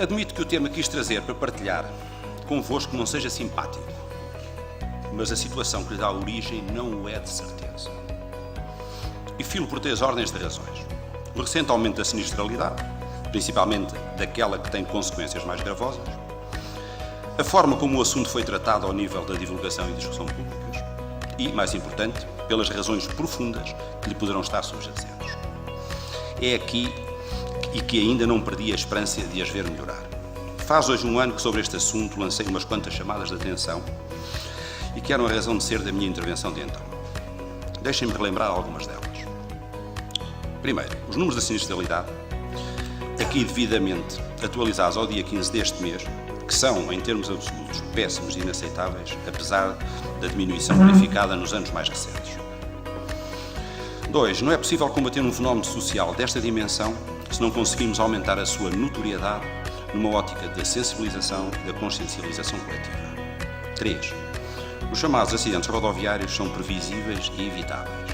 Admito que o tema que quis trazer para partilhar convosco não seja simpático, mas a situação que lhe dá origem não o é de certeza. E filo por 3 ordens de razões. O recente aumento da sinistralidade, principalmente daquela que tem consequências mais gravosas, a forma como o assunto foi tratado ao nível da divulgação e discussão públicas e, mais importante, pelas razões profundas que lhe poderão estar subjacentes. É aqui e que ainda não perdi a esperança de as ver melhorar. Faz hoje um ano que sobre este assunto lancei umas quantas chamadas de atenção e que eram a razão de ser da minha intervenção de então. Deixem-me relembrar algumas delas. Primeiro, os números da sinistralidade, aqui devidamente atualizados ao dia 15 deste mês, que são, em termos absolutos, péssimos e inaceitáveis, apesar da diminuição verificada nos anos mais recentes. 2. Não é possível combater um fenómeno social desta dimensão se não conseguimos aumentar a sua notoriedade numa ótica da sensibilização e da consciencialização coletiva. 3. Os chamados acidentes rodoviários são previsíveis e evitáveis.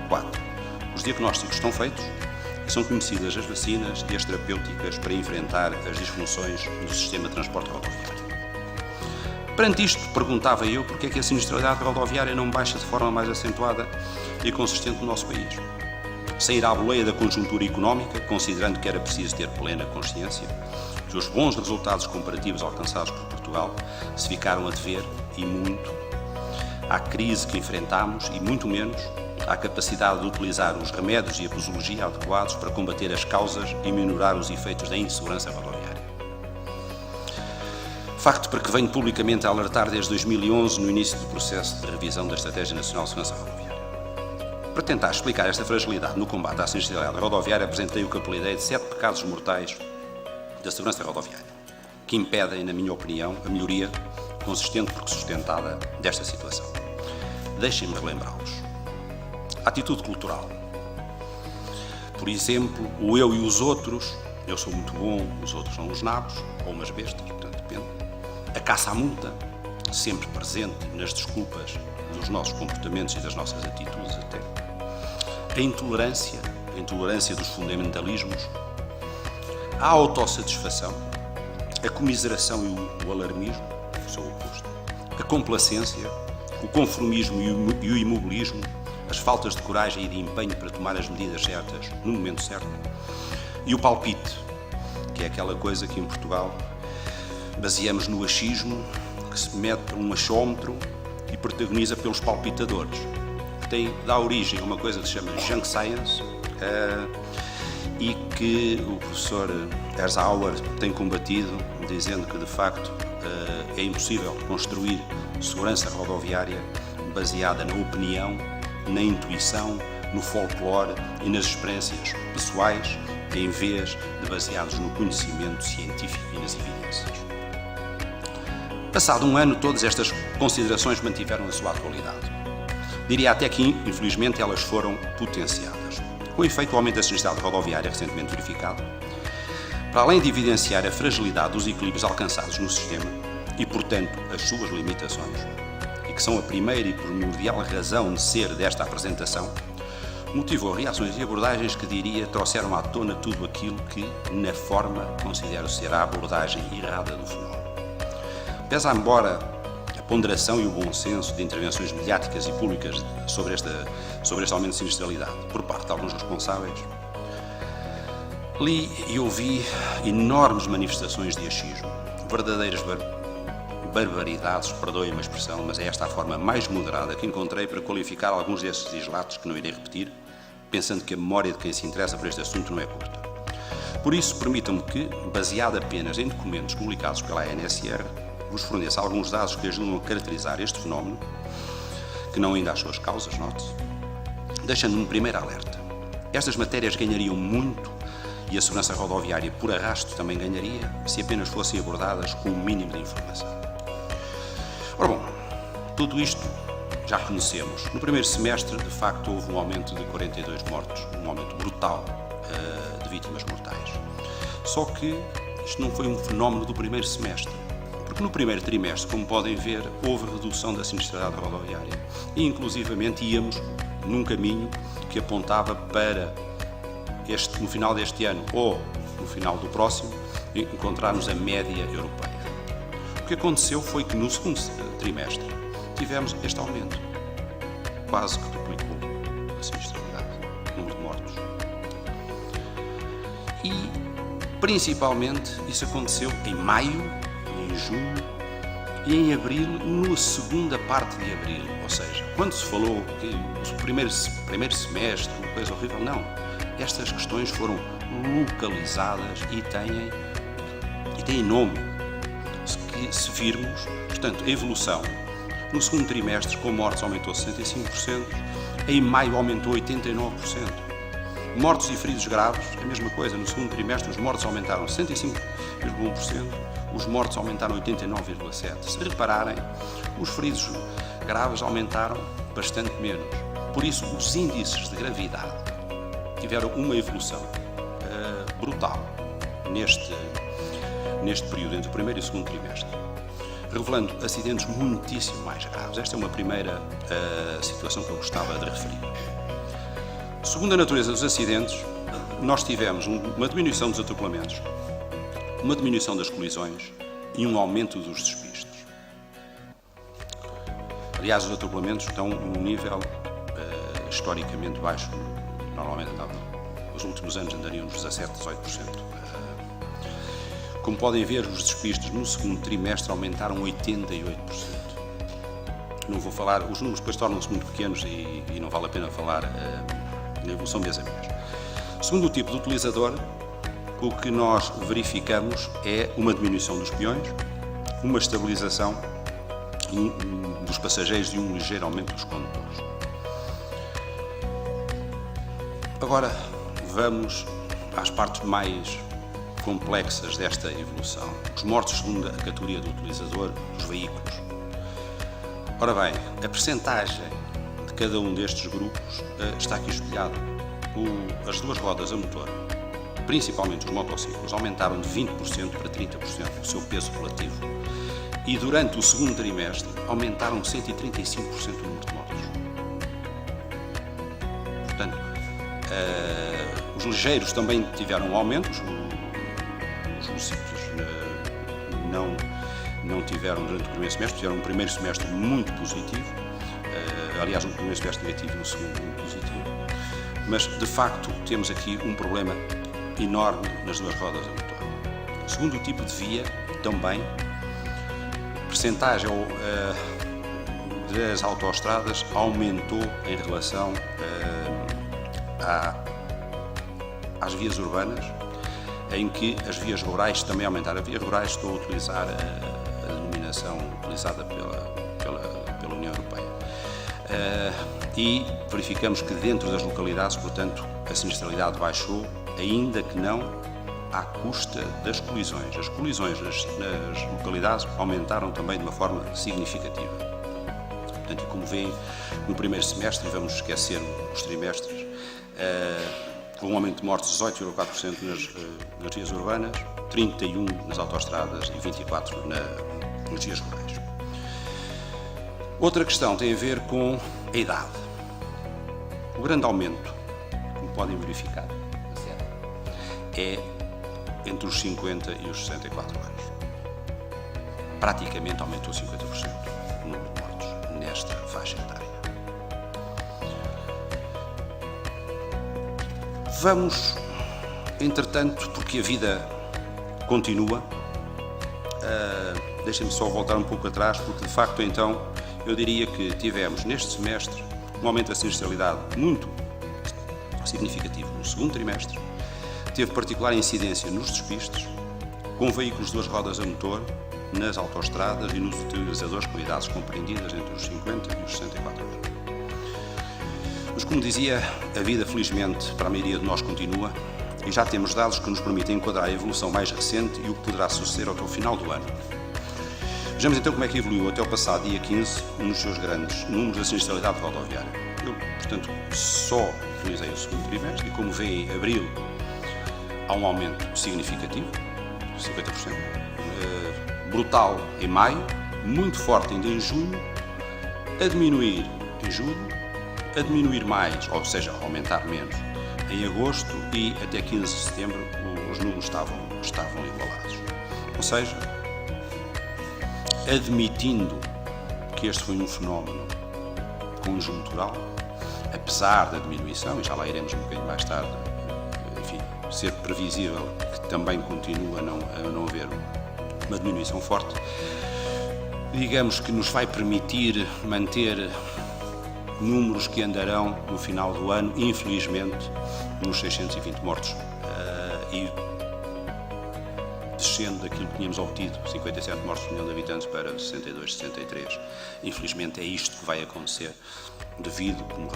4. Os diagnósticos estão feitos e são conhecidas as vacinas e as terapêuticas para enfrentar as disfunções do sistema de transporte rodoviário. Perante isto, perguntava eu porque é que a sinistralidade rodoviária não baixa de forma mais acentuada e consistente no nosso país. Sair à boleia da conjuntura económica, considerando que era preciso ter plena consciência que os bons resultados comparativos alcançados por Portugal se ficaram a dever, e muito, à crise que enfrentámos e muito menos à capacidade de utilizar os remédios e a posologia adequados para combater as causas e minorar os efeitos da insegurança rodoviária. Facto para que venho publicamente a alertar desde 2011, no início do processo de revisão da Estratégia Nacional de Segurança Rodoviária. Para tentar explicar esta fragilidade no combate à sinistralidade rodoviária, apresentei o que apelidei de 7 pecados mortais da segurança rodoviária, que impedem, na minha opinião, a melhoria consistente porque sustentada desta situação. Deixem-me relembrá-los. Atitude cultural. Por exemplo, o eu e os outros, eu sou muito bom, os outros são os nabos, ou umas bestas, portanto depende. A caça à multa, sempre presente nas desculpas dos nossos comportamentos e das nossas atitudes até. A intolerância dos fundamentalismos. A autossatisfação, a comiseração e o alarmismo, que sou o oposto. A complacência, o conformismo e o imobilismo, as faltas de coragem e de empenho para tomar as medidas certas no momento certo, e o palpite, que é aquela coisa que em Portugal baseamos no achismo, que se mede por um achómetro e protagoniza pelos palpitadores, que dá origem a uma coisa que se chama junk science e que o professor Erzauer tem combatido, dizendo que de facto é impossível construir segurança rodoviária baseada na opinião, na intuição, no folclore e nas experiências pessoais, em vez de baseados no conhecimento científico e nas evidências. Passado um ano, todas estas considerações mantiveram a sua atualidade. Diria até que, infelizmente, elas foram potenciadas. Com efeito, o aumento da sinistralidade rodoviária recentemente verificado, para além de evidenciar a fragilidade dos equilíbrios alcançados no sistema e, portanto, as suas limitações, que são a primeira e primordial razão de ser desta apresentação, motivou reações e abordagens que, diria, trouxeram à tona tudo aquilo que, na forma, considero ser a abordagem errada do fenómeno. Pese embora a ponderação e o bom senso de intervenções mediáticas e públicas sobre este aumento de sinistralidade por parte de alguns responsáveis, li e ouvi enormes manifestações de achismo, verdadeiras barbaridades, perdoem-me a expressão, mas é esta a forma mais moderada que encontrei para qualificar alguns desses dislatos que não irei repetir, pensando que a memória de quem se interessa por este assunto não é curta. Por isso, permitam-me que, baseado apenas em documentos publicados pela ANSR, vos forneça alguns dados que ajudam a caracterizar este fenómeno, que não ainda às suas causas, note-se, deixando-me um primeiro alerta. Estas matérias ganhariam muito, e a segurança rodoviária por arrasto também ganharia, se apenas fossem abordadas com o mínimo de informação. Ora bom, tudo isto já conhecemos. No primeiro semestre, de facto, houve um aumento de 42 mortos, um aumento brutal de vítimas mortais. Só que isto não foi um fenómeno do primeiro semestre, porque no primeiro trimestre, como podem ver, houve redução da sinistralidade rodoviária e, inclusivamente, íamos num caminho que apontava para no final deste ano ou no final do próximo, encontrarmos a média europeia. O que aconteceu foi que no segundo trimestre tivemos este aumento, quase que duplicou a sinistralidade, o número de mortos. E, principalmente, isso aconteceu em maio, em junho e em abril, na segunda parte de abril. Ou seja, quando se falou que o primeiro semestre, uma coisa horrível, não. Estas questões foram localizadas e têm nome. Se virmos, portanto, a evolução no segundo trimestre, com mortes aumentou 65%, em maio aumentou 89%. Mortos e feridos graves, a mesma coisa, no segundo trimestre os mortos aumentaram 65,1%, os mortos aumentaram 89,7%. Se repararem, os feridos graves aumentaram bastante menos. Por isso, os índices de gravidade tiveram uma evolução brutal neste período, entre o primeiro e o segundo trimestre, revelando acidentes muitíssimo mais graves. Esta é uma primeira situação que eu gostava de referir. Segundo a natureza dos acidentes, nós tivemos uma diminuição dos atropelamentos, uma diminuição das colisões e um aumento dos despistos. Aliás, os atropelamentos estão num nível historicamente baixo. Normalmente, nos últimos anos andariam nos 17%, 18%. Como podem ver, os despistos no segundo trimestre aumentaram 88%. Não vou falar, os números depois tornam-se muito pequenos e não vale a pena falar na evolução mês a mês. Segundo o tipo de utilizador, o que nós verificamos é uma diminuição dos peões, uma estabilização dos passageiros e um ligeiro aumento dos condutores. Agora vamos às partes mais complexas desta evolução. Os mortos segundo a categoria do utilizador, os veículos. Ora bem, a percentagem de cada um destes grupos está aqui espelhado. As duas rodas a motor, principalmente os motociclos, aumentaram de 20% para 30% o seu peso relativo e durante o segundo trimestre aumentaram 135% o número de mortos. Portanto, os ligeiros também tiveram um aumento, os velocípedos não tiveram durante o primeiro semestre, tiveram um primeiro semestre muito positivo, aliás, um primeiro semestre negativo e um segundo muito positivo, mas de facto temos aqui um problema enorme nas duas rodas a motor. Segundo o tipo de via, também, a percentagem das autoestradas aumentou em relação às vias urbanas, em que as vias rurais também aumentaram. As vias rurais, estou a utilizar a denominação utilizada pela União Europeia. E verificamos que dentro das localidades, portanto, a sinistralidade baixou, ainda que não à custa das colisões. As colisões nas localidades aumentaram também de uma forma significativa. Portanto, como veem, no primeiro semestre, e vamos esquecer os trimestres, com um aumento de mortes de 18,4% nas vias urbanas, 31% nas autoestradas e 24% nas vias rurais. Outra questão tem a ver com a idade. O grande aumento, como podem verificar, é entre os 50 e os 64 anos. Praticamente aumentou 50% o número de mortos nesta faixa etária. Vamos, entretanto, porque a vida continua, deixem-me só voltar um pouco atrás, porque de facto então eu diria que tivemos neste semestre um aumento da sinistralidade muito significativo no segundo trimestre, teve particular incidência nos despistes, com veículos de duas rodas a motor, nas autoestradas e nos utilizadores com idades compreendidas entre os 50 e os 64 anos. Mas, como dizia, a vida, felizmente, para a maioria de nós continua e já temos dados que nos permitem enquadrar a evolução mais recente e o que poderá suceder até o final do ano. Vejamos então como é que evoluiu até o passado dia 15 nos seus grandes números da sinistralidade rodoviária. Eu, portanto, só utilizei o segundo trimestre e, como vê, em abril há um aumento significativo, 50%, brutal em maio, muito forte ainda em junho, a diminuir em julho, a diminuir mais, ou seja, a aumentar menos em agosto e até 15 de setembro os números estavam estavam igualados. Ou seja, admitindo que este foi um fenómeno conjuntural, apesar da diminuição, e já lá iremos um bocadinho mais tarde, enfim, ser previsível que também continua a não haver uma diminuição forte, digamos que nos vai permitir manter números que andarão no final do ano, infelizmente, nos 620 mortos e descendo daquilo que tínhamos obtido, 57 mortos por milhão de habitantes para 62, 63. Infelizmente é isto que vai acontecer devido, como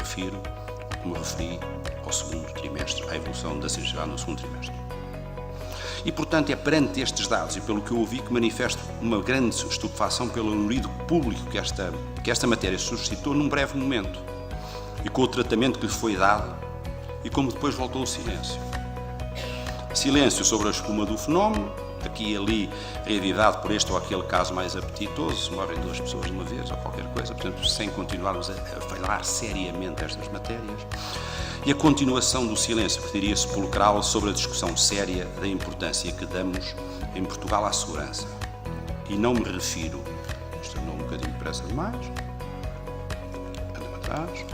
referi, ao segundo trimestre, à evolução da sinistralidade no segundo trimestre. E, portanto, é perante estes dados e pelo que eu ouvi que manifesto uma grande estupefação pelo alarido público que esta matéria suscitou num breve momento e com o tratamento que lhe foi dado e como depois voltou o silêncio. Silêncio sobre a espuma do fenómeno, aqui e ali reavidade por este ou aquele caso mais apetitoso, morrem 2 pessoas de uma vez ou qualquer coisa, portanto, sem continuarmos a falar seriamente estas matérias. E a continuação do silêncio, que diria sepulcral, sobre a discussão séria da importância que damos em Portugal à segurança. E não me refiro, isto andou um bocadinho depressa demais, anda-me atrás,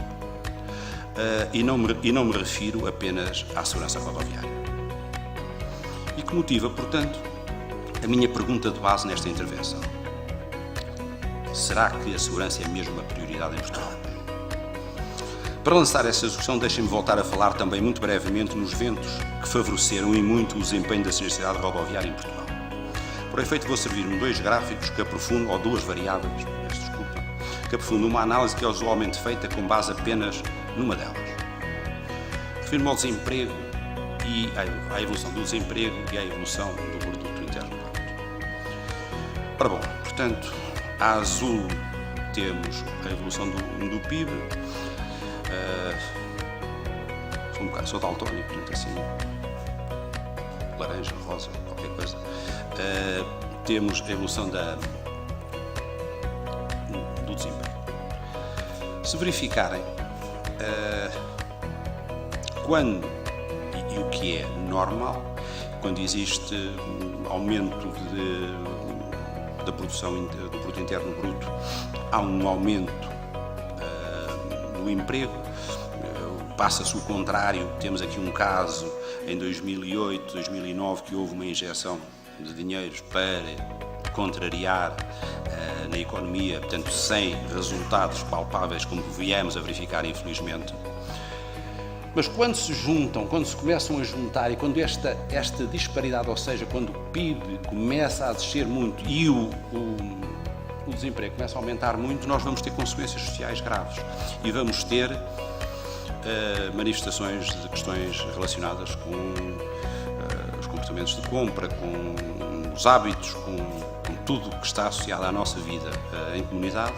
e não me refiro apenas à segurança rodoviária. E que motiva, portanto, a minha pergunta de base nesta intervenção. Será que a segurança é mesmo uma prioridade em Portugal? Para lançar essa discussão, deixem-me voltar a falar também muito brevemente nos eventos que favoreceram e muito o desempenho da sinistralidade rodoviária em Portugal. Por efeito, vou servir-me 2 gráficos que aprofundam, ou 2 variáveis, desculpa, que aprofundam uma análise que é usualmente feita com base apenas numa delas. Refiro-me ao desemprego e à evolução do desemprego e à evolução do produto interno bruto. Ora bom, portanto, a azul temos a evolução do PIB, sou daltónico, portanto assim, laranja, rosa, qualquer coisa. Temos a evolução do desemprego. Se verificarem quando e o que é normal, quando existe um aumento da produção do produto interno bruto, há um aumento do emprego. Passa-se o contrário, temos aqui um caso em 2008, 2009, que houve uma injeção de dinheiros para contrariar na economia, portanto, sem resultados palpáveis, como viemos a verificar, infelizmente. Mas quando se juntam, quando se começam a juntar e quando esta disparidade, ou seja, quando o PIB começa a descer muito e o desemprego começa a aumentar muito, nós vamos ter consequências sociais graves e vamos ter manifestações de questões relacionadas com os comportamentos de compra, com os hábitos, com tudo o que está associado à nossa vida em comunidade,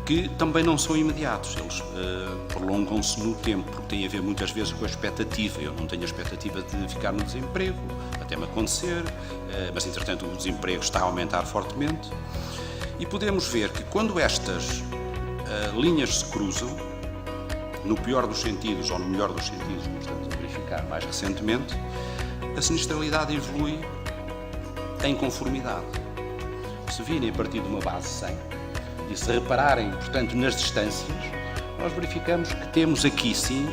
que também não são imediatos, eles prolongam-se no tempo, porque têm a ver muitas vezes com a expectativa. Eu não tenho a expectativa de ficar no desemprego, até me acontecer, mas entretanto o desemprego está a aumentar fortemente, e podemos ver que quando estas linhas se cruzam, no pior dos sentidos ou no melhor dos sentidos, como estamos a verificar mais recentemente, a sinistralidade evolui em conformidade. Se virem a partir de uma base 100 e se repararem, portanto, nas distâncias, nós verificamos que temos aqui sim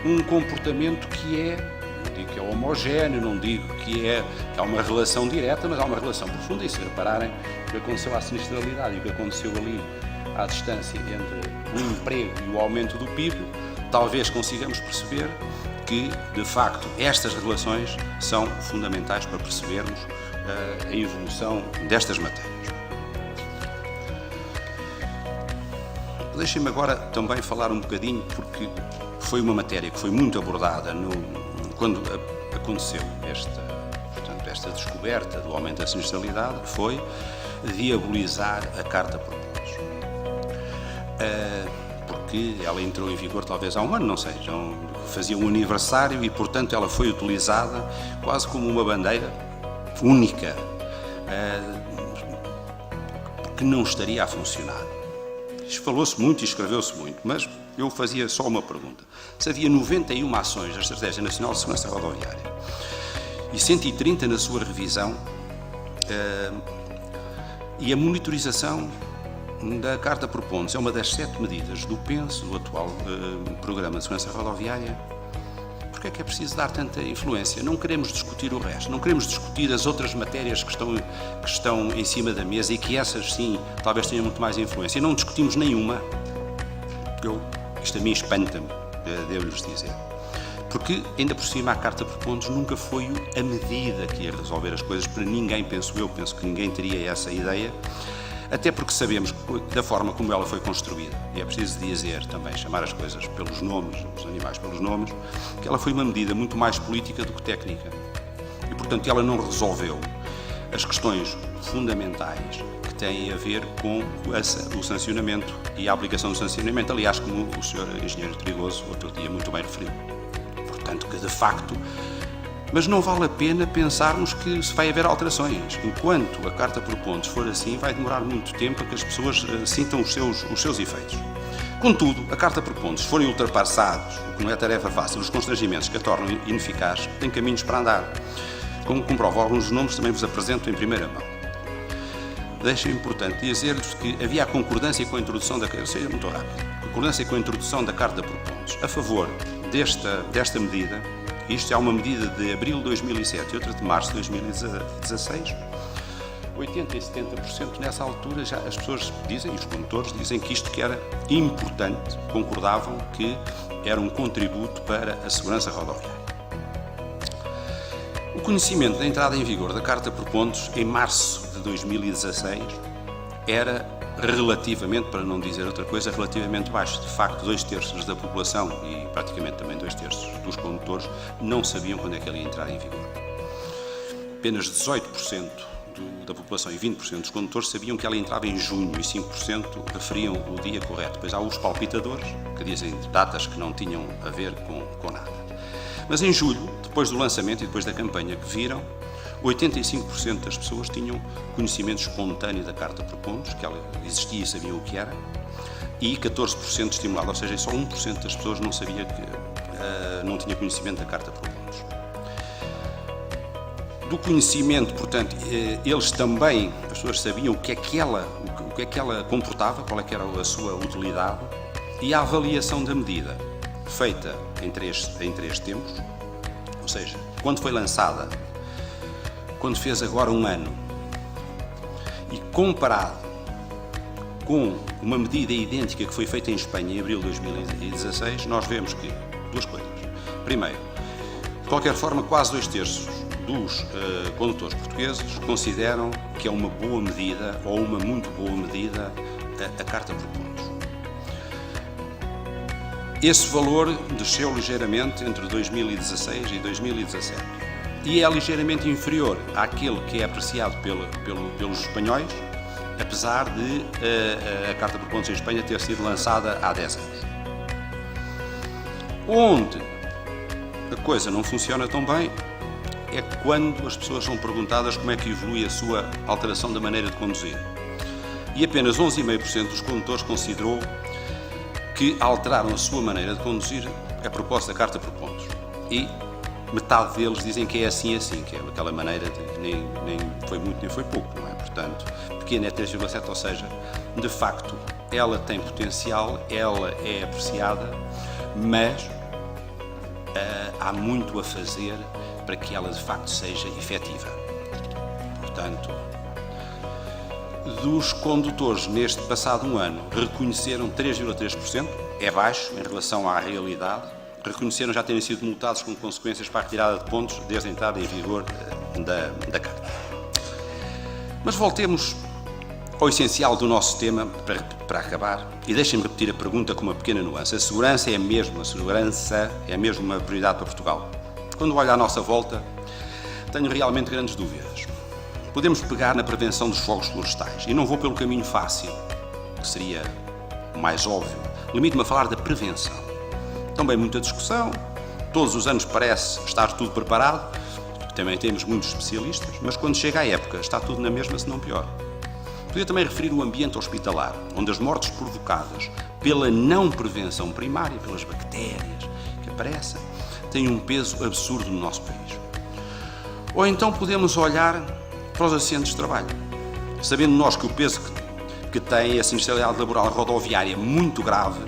um comportamento que é, não digo que é homogéneo, não digo que há uma relação direta, mas há uma relação profunda, e se repararem o que aconteceu à sinistralidade e o que aconteceu ali à distância entre o emprego e o aumento do PIB, talvez consigamos perceber que, de facto, estas relações são fundamentais para percebermos a evolução destas matérias. Deixem-me agora também falar um bocadinho, porque foi uma matéria que foi muito abordada quando aconteceu esta descoberta do aumento da sinistralidade, foi diabolizar a Carta por pontos. Porque ela entrou em vigor talvez há um ano, não sei, fazia um aniversário e, portanto, ela foi utilizada quase como uma bandeira única, que não estaria a funcionar. Falou-se muito e escreveu-se muito, mas eu fazia só uma pergunta. Se havia 91 ações da Estratégia Nacional de Segurança Rodoviária e 130 na sua revisão, e a monitorização da Carta por Pontos é uma das 7 medidas do PENSE, do atual Programa de Segurança Rodoviária. Porque é que é preciso dar tanta influência? Não queremos discutir o resto, não queremos discutir as outras matérias que estão em cima da mesa e que essas sim talvez tenham muito mais influência. E não discutimos nenhuma. Isto a mim espanta-me, devo-lhes dizer. Porque, ainda por cima, a Carta por Pontos nunca foi a medida que ia resolver as coisas para ninguém, penso que ninguém teria essa ideia, até porque sabemos da forma como ela foi construída, e é preciso dizer também, chamar as coisas pelos nomes, os animais pelos nomes, que ela foi uma medida muito mais política do que técnica. E, portanto, ela não resolveu as questões fundamentais que têm a ver com o sancionamento e a aplicação do sancionamento, aliás, como o Sr. Engenheiro Trigoso outro dia muito bem referiu. Portanto, que de facto, mas não vale a pena pensarmos que se vai haver alterações. Enquanto a Carta por Pontos for assim, vai demorar muito tempo a que as pessoas sintam os seus efeitos. Contudo, a Carta por Pontos, se forem ultrapassados, o que não é tarefa fácil, os constrangimentos que a tornam ineficaz, têm caminhos para andar. Como comprovo alguns dos nomes, também vos apresento em primeira mão. Deixem-me, portanto, dizer-vos que havia a concordância com a introdução da... Seja muito rápido. Concordância com a introdução da Carta por Pontos. A favor desta medida, isto é uma medida de abril de 2007 e outra de março de 2016, 80% e 70% nessa altura já as pessoas dizem, e os condutores dizem que isto que era importante, concordavam que era um contributo para a segurança rodoviária. O conhecimento da entrada em vigor da Carta por Pontos em março de 2016 era relativamente, para não dizer outra coisa, relativamente baixo. De facto, 2/3 da população e praticamente também 2/3 dos condutores não sabiam quando é que ele ia entrar em vigor. Apenas 18% da população e 20% dos condutores sabiam que ela entrava em junho e 5% referiam o dia correto. Depois há os palpitadores, que dizem datas que não tinham a ver com nada. Mas em julho, depois do lançamento e depois da campanha que viram, 85% das pessoas tinham conhecimento espontâneo da Carta por Pontos, que ela existia e sabiam o que era, e 14% estimulado, ou seja, só 1% das pessoas não sabia não tinha conhecimento da Carta por Pontos. Do conhecimento, portanto, eles também, as pessoas sabiam o que é que ela comportava, qual é que era a sua utilidade, e a avaliação da medida, feita em três tempos, ou seja, quando foi lançada, quando fez agora um ano, e comparado com uma medida idêntica que foi feita em Espanha em abril de 2016, nós vemos que duas coisas. Primeiro, de qualquer forma, quase 2/3 dos condutores portugueses consideram que é uma boa medida ou uma muito boa medida a Carta por Pontos. Esse valor desceu ligeiramente entre 2016 e 2017 e é ligeiramente inferior àquele que é apreciado pelos espanhóis, apesar de a Carta por Pontos em Espanha ter sido lançada há 10 anos. Onde a coisa não funciona tão bem é quando as pessoas são perguntadas como é que evolui a sua alteração da maneira de conduzir. E apenas 11,5% dos condutores considerou que alteraram a sua maneira de conduzir a propósito da Carta por Pontos. E metade deles dizem que é assim, que é aquela maneira de nem foi muito nem foi pouco, não é? Portanto, pequena é 3,7, ou seja, de facto, ela tem potencial, ela é apreciada, mas há muito a fazer para que ela de facto seja efetiva. Portanto, dos condutores neste passado um ano reconheceram 3,3%, é baixo em relação à realidade, reconheceram já terem sido multados com consequências para a retirada de pontos desde a entrada em vigor da Carta. Mas voltemos ao essencial do nosso tema para acabar e deixem-me repetir a pergunta com uma pequena nuance. A segurança é mesmo uma prioridade para Portugal? Quando olho à nossa volta, tenho realmente grandes dúvidas. Podemos pegar na prevenção dos fogos florestais e não vou pelo caminho fácil, que seria o mais óbvio. Limito-me a falar da prevenção. Também muita discussão, todos os anos parece estar tudo preparado, também temos muitos especialistas, mas quando chega a época está tudo na mesma, se não pior. Podia também referir o ambiente hospitalar, onde as mortes provocadas pela não prevenção primária, pelas bactérias que aparecem, têm um peso absurdo no nosso país. Ou então podemos olhar para os acidentes de trabalho, sabendo nós que o peso que tem a sinistralidade laboral rodoviária muito grave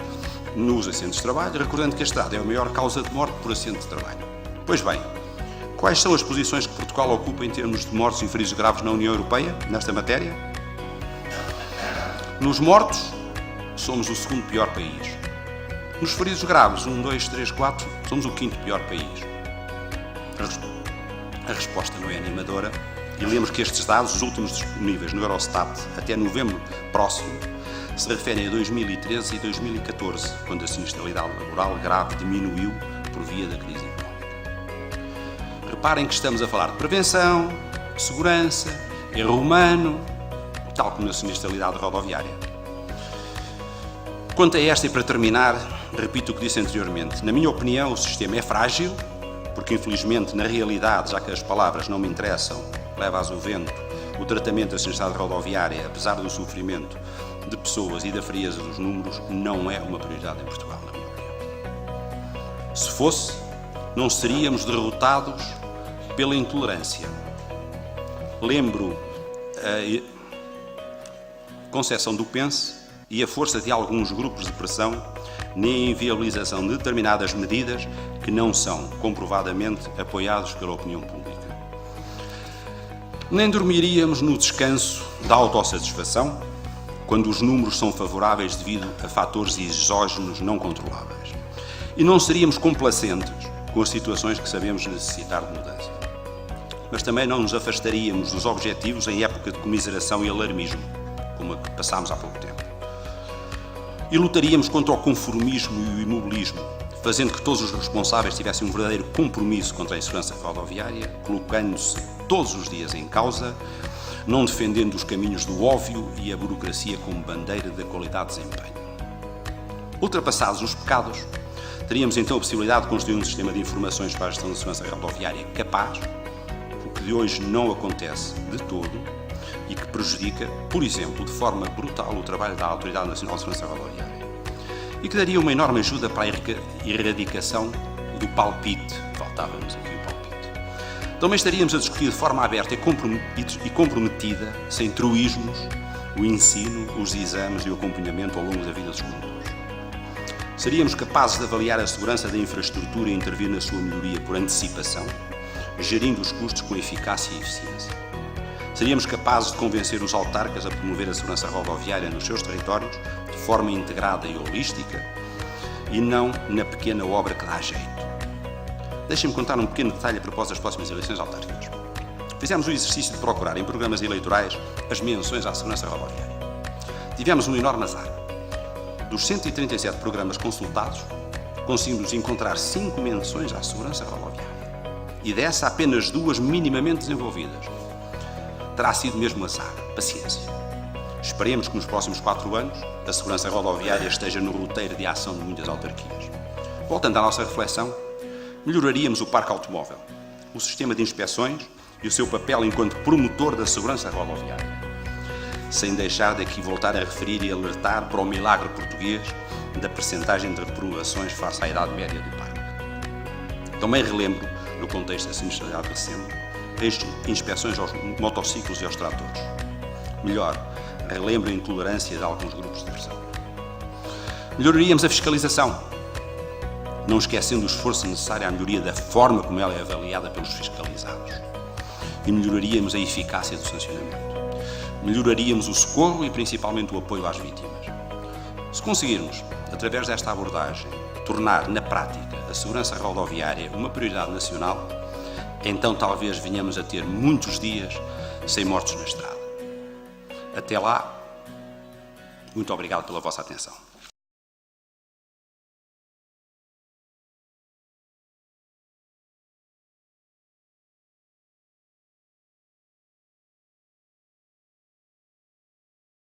nos acidentes de trabalho, recordando que a estrada é a maior causa de morte por acidente de trabalho. Pois bem, quais são as posições que Portugal ocupa em termos de mortos e feridos graves na União Europeia, nesta matéria? Nos mortos, somos o segundo pior país. Nos feridos graves, 1, 2, 3, 4, somos o quinto pior país. A resposta não é animadora e lemos que estes dados, os últimos disponíveis no Eurostat, até novembro próximo, se referem a 2013 e 2014, quando a sinistralidade laboral grave diminuiu por via da crise económica. Reparem que estamos a falar de prevenção, segurança, erro humano, tal como na sinistralidade rodoviária. Quanto a esta, e para terminar, repito o que disse anteriormente. Na minha opinião, o sistema é frágil, porque infelizmente, na realidade, já que as palavras não me interessam, leva-as o vento, o tratamento da sinistralidade rodoviária, apesar do sofrimento de pessoas e da frieza dos números, não é uma prioridade em Portugal, na minha opinião. Se fosse, não seríamos derrotados pela intolerância. Lembro a concepção do pense e a força de alguns grupos de pressão na inviabilização de determinadas medidas que não são comprovadamente apoiados pela opinião pública. Nem dormiríamos no descanso da autossatisfação quando os números são favoráveis devido a fatores exógenos não controláveis. E não seríamos complacentes com as situações que sabemos necessitar de mudança. Mas também não nos afastaríamos dos objetivos em época de comiseração e alarmismo, como a que passámos há pouco tempo. E lutaríamos contra o conformismo e o imobilismo, fazendo que todos os responsáveis tivessem um verdadeiro compromisso contra a insegurança rodoviária, colocando-se todos os dias em causa, não defendendo os caminhos do óbvio e a burocracia como bandeira da qualidade de desempenho. Ultrapassados os pecados, teríamos então a possibilidade de construir um sistema de informações para a gestão da segurança rodoviária capaz, o que de hoje não acontece de todo e que prejudica, por exemplo, de forma brutal o trabalho da Autoridade Nacional de Segurança Rodoviária e que daria uma enorme ajuda para a erradicação do palpite. Faltava-nos aqui o palpite. Também estaríamos a discutir de forma aberta e comprometida, sem truísmos, o ensino, os exames e o acompanhamento ao longo da vida dos condutores. Seríamos capazes de avaliar a segurança da infraestrutura e intervir na sua melhoria por antecipação, gerindo os custos com eficácia e eficiência. Seríamos capazes de convencer os autarcas a promover a segurança rodoviária nos seus territórios de forma integrada e holística e não na pequena obra que dá jeito. Deixem-me contar um pequeno detalhe a propósito das próximas eleições autárquicas. Fizemos o exercício de procurar em programas eleitorais as menções à segurança rodoviária. Tivemos um enorme azar. Dos 137 programas consultados, conseguimos encontrar 5 menções à segurança rodoviária. E dessa, apenas 2 minimamente desenvolvidas. Terá sido mesmo azar. Paciência. Esperemos que nos próximos 4 anos a segurança rodoviária esteja no roteiro de ação de muitas autarquias. Voltando à nossa reflexão, melhoraríamos o parque automóvel, o sistema de inspeções e o seu papel enquanto promotor da segurança rodoviária, sem deixar de aqui voltar a referir e alertar para o milagre português da percentagem de reprovações face à idade média do parque. Também relembro, no contexto da sinistralidade recente, as inspeções aos motociclos e aos tratores. Melhor, relembro a intolerância de alguns grupos de pressão. Melhoraríamos a fiscalização, não esquecendo o esforço necessário à melhoria da forma como ela é avaliada pelos fiscalizados. E melhoraríamos a eficácia do sancionamento. Melhoraríamos o socorro e principalmente o apoio às vítimas. Se conseguirmos, através desta abordagem, tornar na prática a segurança rodoviária uma prioridade nacional, então talvez venhamos a ter muitos dias sem mortos na estrada. Até lá, muito obrigado pela vossa atenção.